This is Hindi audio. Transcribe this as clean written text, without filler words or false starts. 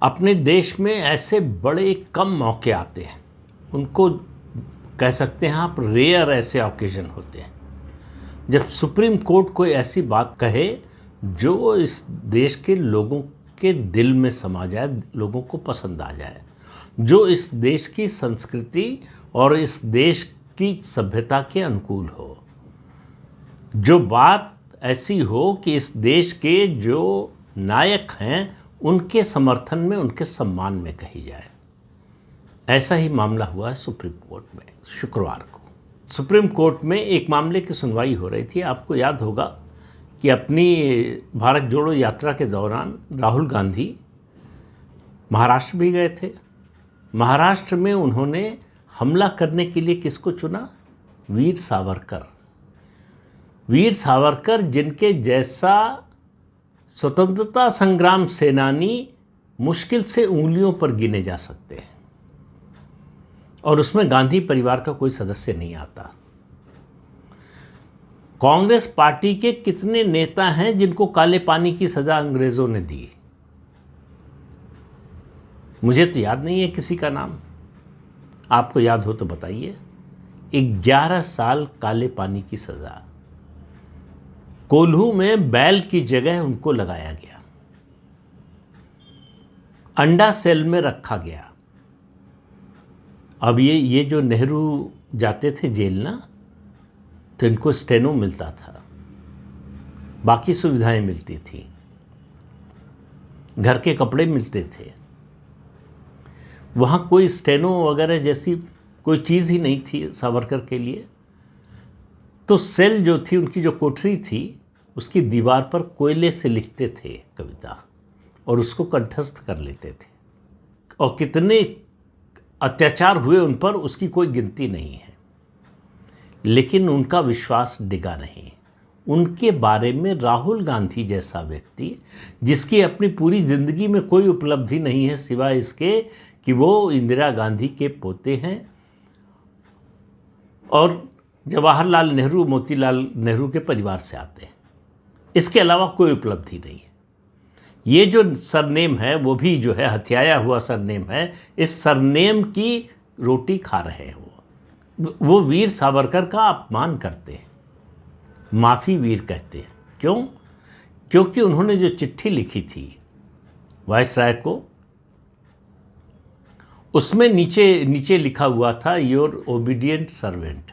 अपने देश में ऐसे बड़े कम मौके आते हैं, उनको कह सकते हैं आप रेयर ऐसे ऑकेजन होते हैं जब सुप्रीम कोर्ट कोई ऐसी बात कहे जो इस देश के लोगों के दिल में समा जाए, लोगों को पसंद आ जाए, जो इस देश की संस्कृति और इस देश की सभ्यता के अनुकूल हो, जो बात ऐसी हो कि इस देश के जो नायक हैं उनके समर्थन में, उनके सम्मान में कही जाए। ऐसा ही मामला हुआ है सुप्रीम कोर्ट में शुक्रवार को। सुप्रीम कोर्ट में एक मामले की सुनवाई हो रही थी। आपको याद होगा कि अपनी भारत जोड़ो यात्रा के दौरान राहुल गांधी महाराष्ट्र भी गए थे। महाराष्ट्र में उन्होंने हमला करने के लिए किसको चुना? वीर सावरकर। वीर सावरकर जिनके जैसा स्वतंत्रता संग्राम सेनानी मुश्किल से उंगलियों पर गिने जा सकते हैं, और उसमें गांधी परिवार का कोई सदस्य नहीं आता। कांग्रेस पार्टी के कितने नेता हैं जिनको काले पानी की सजा अंग्रेजों ने दी? मुझे तो याद नहीं है किसी का नाम। आपको याद हो तो बताइए। 11 साल काले पानी की सजा। कोल्हू में बैल की जगह उनको लगाया गया, अंडा सेल में रखा गया। अब ये जो नेहरू जाते थे जेल ना, तो इनको स्टेनो मिलता था, बाकी सुविधाएं मिलती थी, घर के कपड़े मिलते थे। वहाँ कोई स्टेनो वगैरह जैसी कोई चीज़ ही नहीं थी सावरकर के लिए। तो सेल जो थी, उनकी जो कोठरी थी, उसकी दीवार पर कोयले से लिखते थे कविता और उसको कंठस्थ कर लेते थे। और कितने अत्याचार हुए उन पर, उसकी कोई गिनती नहीं है। लेकिन उनका विश्वास डिगा नहीं। उनके बारे में राहुल गांधी जैसा व्यक्ति, जिसकी अपनी पूरी जिंदगी में कोई उपलब्धि नहीं है सिवाय इसके कि वो इंदिरा गांधी के पोते हैं और जवाहरलाल नेहरू, मोतीलाल नेहरू के परिवार से आते हैं, इसके अलावा कोई उपलब्धि नहीं है। ये जो सरनेम है वो भी जो है हथियाया हुआ सरनेम है। इस सरनेम की रोटी खा रहे हैं वो वीर सावरकर का अपमान करते हैं, माफ़ी वीर कहते हैं। क्यों? क्योंकि उन्होंने जो चिट्ठी लिखी थी वायसराय को, उसमें नीचे लिखा हुआ था योर ओबीडिएंट सर्वेंट।